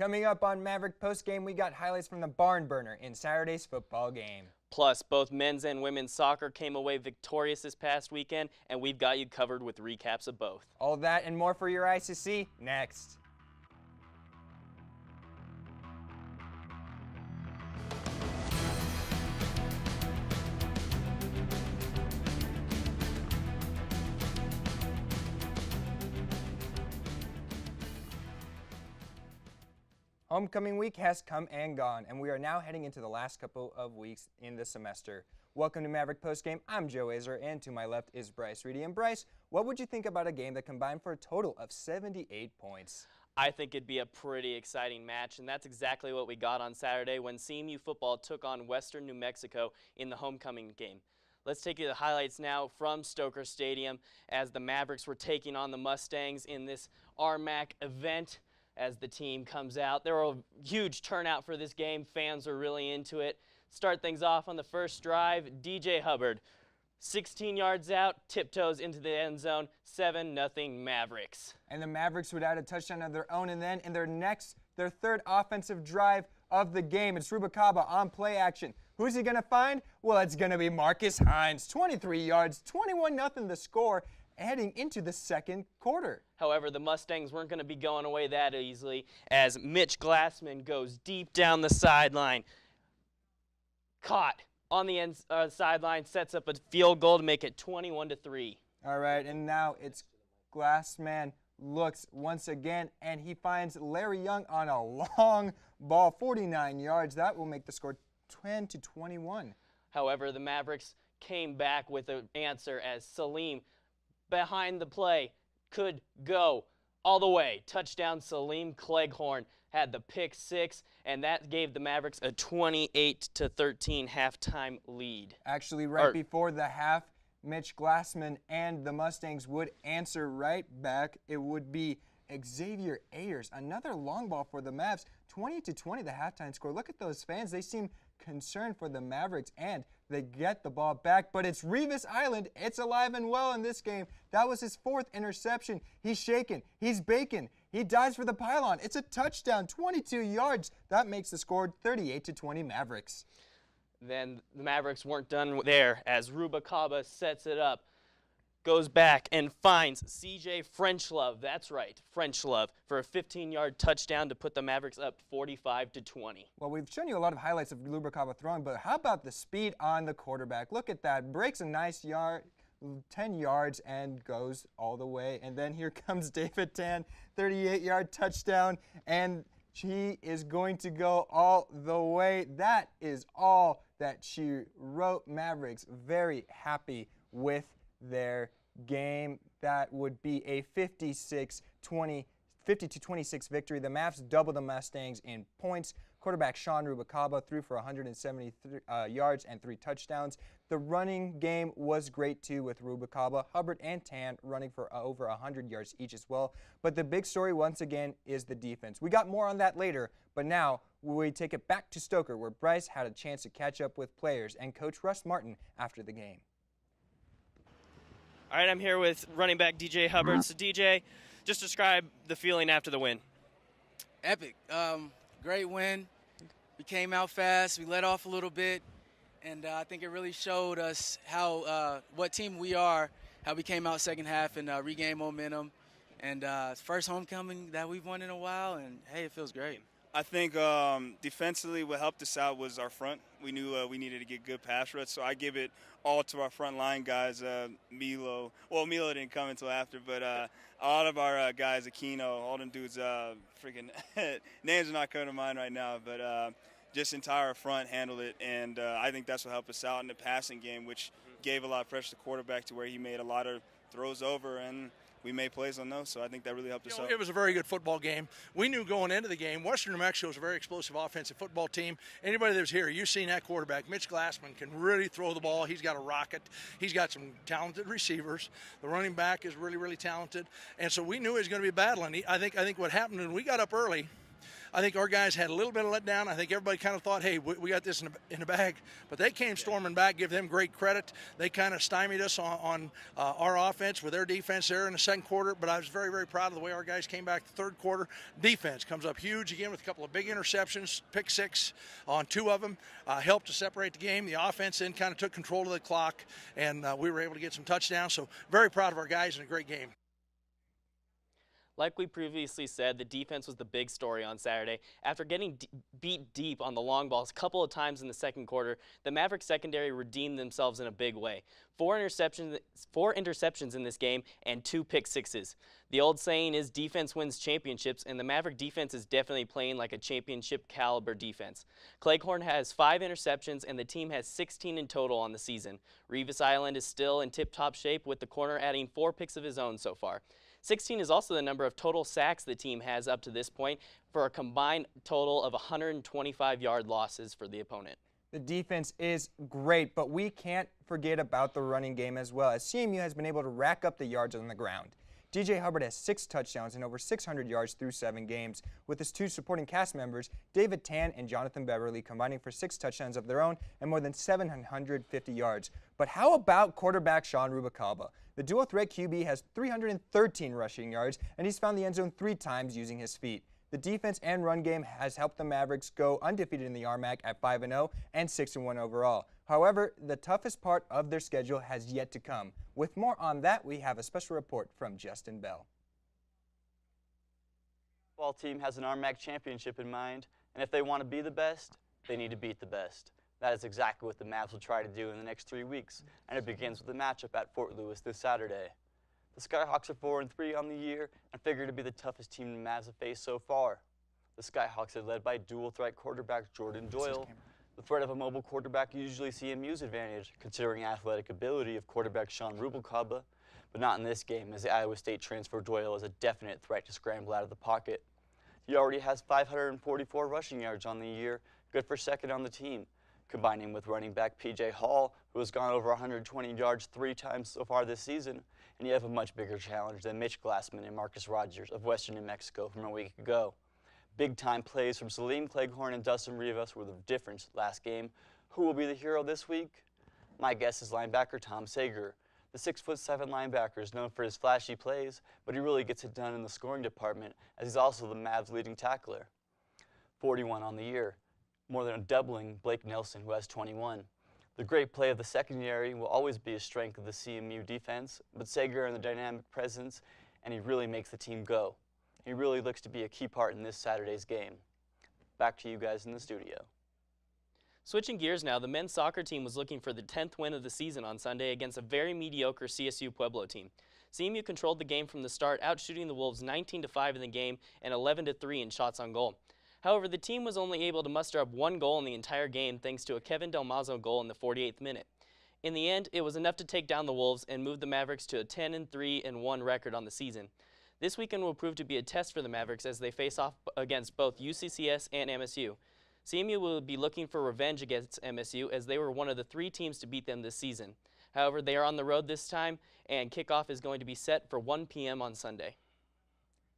Coming up on Maverick Postgame, we got highlights from the barn burner in Saturday's football game. Plus, both men's and women's soccer came away victorious this past weekend, and we've got you covered with recaps of both. All that and more for your eyes to see next. Homecoming week has come and gone, and we are now heading into the last couple of weeks in the semester. Welcome to Maverick Postgame. I'm Joe Azer, and to my left is Bryce Reedy. And Bryce, what would you think about a game that combined for a total of 78 points? I think it'd be a pretty exciting match, and that's exactly what we got on Saturday when CMU football took on Western New Mexico in the homecoming game. Let's take you to the highlights now from Stoker Stadium as the Mavericks were taking on the Mustangs in this RMAC event. As the team comes out, there were a huge turnout for this game. Fans are really into it. Start things off on the first drive. DJ Hubbard, 16 yards out, tiptoes into the end zone, 7-0 Mavericks. And the Mavericks would add a touchdown of their own, and then in their third offensive drive of the game, it's Rubacaba on play action. Who's he going to find? Well, it's going to be Marcus Hines, 23 yards, 21-0 the score, heading into the second quarter. However, the Mustangs weren't going to be going away that easily as Mitch Glassman goes deep down the sideline. Caught on the sideline, sets up a field goal to make it 21-3. All right, and now it's Glassman looks once again, and he finds Larry Young on a long ball, 49 yards. That will make the score 10-21. However, the Mavericks came back with an answer as Salim behind the play could go all the way. Touchdown, Salim Cleghorn had the pick six, and that gave the Mavericks a 28-13 halftime lead. Actually, before the half, Mitch Glassman and the Mustangs would answer right back. It would be Xavier Ayers, another long ball for the Mavs, 20-20 the halftime score. Look at those fans. They seem concerned for the Mavericks, and they get the ball back, but it's Revis Island. It's alive and well in this game. That was his fourth interception. He's shaking. He's baking. He dives for the pylon. It's a touchdown, 22 yards. That makes the score 38-20 Mavericks. Then the Mavericks weren't done there as Rubacaba sets it up, goes back and finds C.J. Frenchlove, that's right, Frenchlove, for a 15-yard touchdown to put the Mavericks up 45-20. Well, we've shown you a lot of highlights of Rubacaba throwing, but how about the speed on the quarterback? Look at that. Breaks a nice 10 yards and goes all the way. And then here comes David Tan, 38-yard touchdown, and he is going to go all the way. That is all that she wrote. Mavericks very happy with their game. That would be a 50-26 victory. The Mavs double the Mustangs in points. Quarterback Sean Rubacaba threw for 173 yards and 3 touchdowns. The running game was great too with Rubacaba, Hubbard, and Tan running for over 100 yards each as well. But the big story once again is the defense. We got more on that later, but now we take it back to Stoker where Bryce had a chance to catch up with players and Coach Russ Martin after the game. All right, I'm here with running back DJ Hubbard. So DJ, just describe the feeling after the win. Epic. Great win. We came out fast. We let off a little bit, and I think it really showed us how what team we are, how we came out second half and regained momentum. And first homecoming that we've won in a while, and, hey, it feels great. I think defensively what helped us out was our front. We knew we needed to get good pass rush, so I give it all to our front line guys. Milo didn't come until after, but a lot of our guys, Aquino, all them dudes, freaking names are not coming to mind right now, but just entire front handled it, and I think that's what helped us out in the passing game, which gave a lot of pressure to the quarterback to where he made a lot of throws over, and we made plays on those, so I think that really helped us out. It was a very good football game. We knew going into the game, Western New Mexico is a very explosive offensive football team. Anybody that was here, you've seen that quarterback. Mitch Glassman can really throw the ball. He's got a rocket. He's got some talented receivers. The running back is really, really talented. And so we knew he was going to be battling. I think what happened when we got up early, I think our guys had a little bit of letdown. I think everybody kind of thought, hey, we got this in the bag. But they came storming back, give them great credit. They kind of stymied us on our offense with their defense there in the second quarter. But I was very, very proud of the way our guys came back the third quarter. Defense comes up huge again with a couple of big interceptions, pick six on 2 of them, helped to separate the game. The offense then kind of took control of the clock, and we were able to get some touchdowns. So very proud of our guys in a great game. Like we previously said, the defense was the big story on Saturday. After getting beat deep on the long balls a couple of times in the second quarter, the Maverick secondary redeemed themselves in a big way. 4 interceptions in this game and 2 pick sixes. The old saying is defense wins championships, and the Maverick defense is definitely playing like a championship caliber defense. Cleghorn has 5 interceptions, and the team has 16 in total on the season. Revis Island is still in tip-top shape, with the corner adding 4 picks of his own so far. 16 is also the number of total sacks the team has up to this point, for a combined total of 125-yard losses for the opponent. The defense is great, but we can't forget about the running game as well, as CMU has been able to rack up the yards on the ground. DJ Hubbard has 6 touchdowns and over 600 yards through 7 games, with his 2 supporting cast members, David Tan and Jonathan Beverly, combining for 6 touchdowns of their own and more than 750 yards. But how about quarterback Sean Rubalcaba? The dual threat QB has 313 rushing yards, and he's found the end zone 3 times using his feet. The defense and run game has helped the Mavericks go undefeated in the RMAC at 5-0 and 6-1 overall. However, the toughest part of their schedule has yet to come. With more on that, we have a special report from Justin Bell. The football team has an RMAC championship in mind, and if they want to be the best, they need to beat the best. That is exactly what the Mavs will try to do in the next 3 weeks, and it begins with the matchup at Fort Lewis this Saturday. The Skyhawks are 4-3 on the year and figure to be the toughest team the Mavs have faced so far. The Skyhawks are led by dual-threat quarterback Jordan Doyle. The threat of a mobile quarterback usually CMU's advantage, considering athletic ability of quarterback Sean Rubalcaba, but not in this game, as the Iowa State transfer Doyle is a definite threat to scramble out of the pocket. He already has 544 rushing yards on the year, good for second on the team, combining with running back P.J. Hall, who has gone over 120 yards 3 times so far this season, and you have a much bigger challenge than Mitch Glassman and Marcus Rogers of Western New Mexico from a week ago. Big-time plays from Salim Cleghorn and Dustin Rivas were the difference last game. Who will be the hero this week? My guess is linebacker Tom Sager. The 6'7" linebacker is known for his flashy plays, but he really gets it done in the scoring department, as he's also the Mavs' leading tackler. 41 on the year, more than a doubling Blake Nelson, who has 21. The great play of the secondary will always be a strength of the CMU defense, but Sager and the dynamic presence, and he really makes the team go. He really looks to be a key part in this Saturday's game. Back to you guys in the studio. Switching gears now, the men's soccer team was looking for the 10th win of the season on Sunday against a very mediocre CSU Pueblo team. CMU controlled the game from the start, outshooting the Wolves 19-5 in the game and 11-3 in shots on goal. However, the team was only able to muster up 1 goal in the entire game thanks to a Kevin Del Mazo goal in the 48th minute. In the end, it was enough to take down the Wolves and move the Mavericks to a 10-3-1 record on the season. This weekend will prove to be a test for the Mavericks as they face off against both UCCS and MSU. CMU will be looking for revenge against MSU, as they were one of the 3 teams to beat them this season. However, they are on the road this time, and kickoff is going to be set for 1 p.m. on Sunday.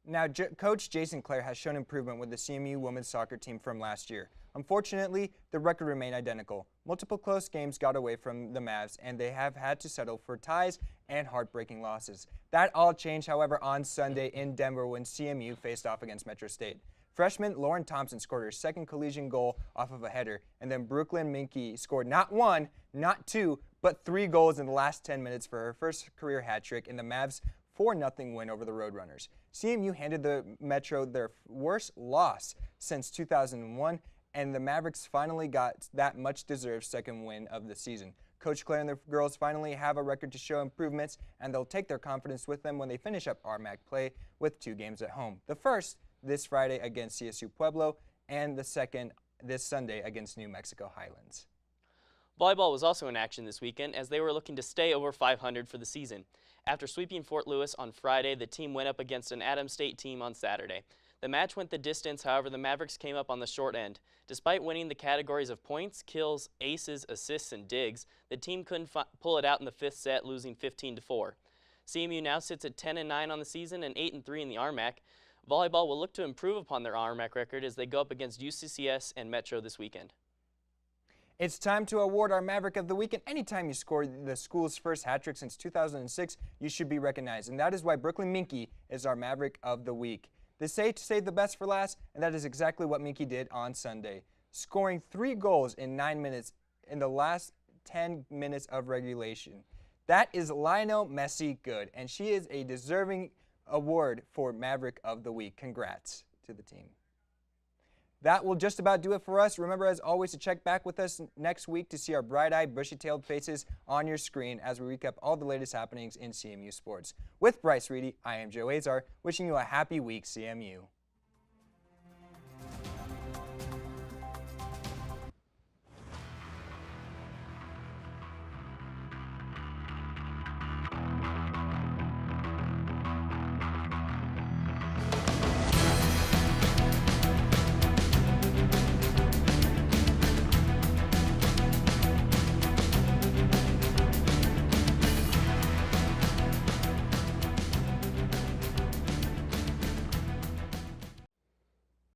Now, Coach Jason Clare has shown improvement with the CMU women's soccer team from last year. Unfortunately, the record remained identical. Multiple close games got away from the Mavs, and they have had to settle for ties and heartbreaking losses. That all changed, however, on Sunday in Denver when CMU faced off against Metro State. Freshman Lauren Thompson scored her 2nd collision goal off of a header, and then Brooklyn Minke scored not 1, not 2, but 3 goals in the last 10 minutes for her first career hat trick in the Mavs' 4-0 win over the Roadrunners. CMU handed the Metro their worst loss since 2001, and the Mavericks finally got that much-deserved 2nd win of the season. Coach Clare and the girls finally have a record to show improvements, and they'll take their confidence with them when they finish up RMAC play with 2 games at home. The first this Friday against CSU Pueblo, and the second this Sunday against New Mexico Highlands. Volleyball was also in action this weekend as they were looking to stay over 500 for the season. After sweeping Fort Lewis on Friday, the team went up against an Adams State team on Saturday. The match went the distance, however, the Mavericks came up on the short end. Despite winning the categories of points, kills, aces, assists, and digs, the team couldn't pull it out in the 5th set, losing 15-4. CMU now sits at 10-9 on the season and 8-3 in the RMAC. Volleyball will look to improve upon their RMAC record as they go up against UCCS and Metro this weekend. It's time to award our Maverick of the Week, and anytime you score the school's first hat trick since 2006, you should be recognized. And that is why Brooklyn Minky is our Maverick of the Week. They say to save the best for last, and that is exactly what Minky did on Sunday, scoring 3 goals in 9 minutes in the last 10 minutes of regulation. That is Lionel Messi good, and she is a deserving award for Maverick of the Week. Congrats to the team. That will just about do it for us. Remember, as always, to check back with us next week to see our bright-eyed, bushy-tailed faces on your screen as we recap all the latest happenings in CMU sports. With Bryce Reedy, I am Joe Azar, wishing you a happy week, CMU.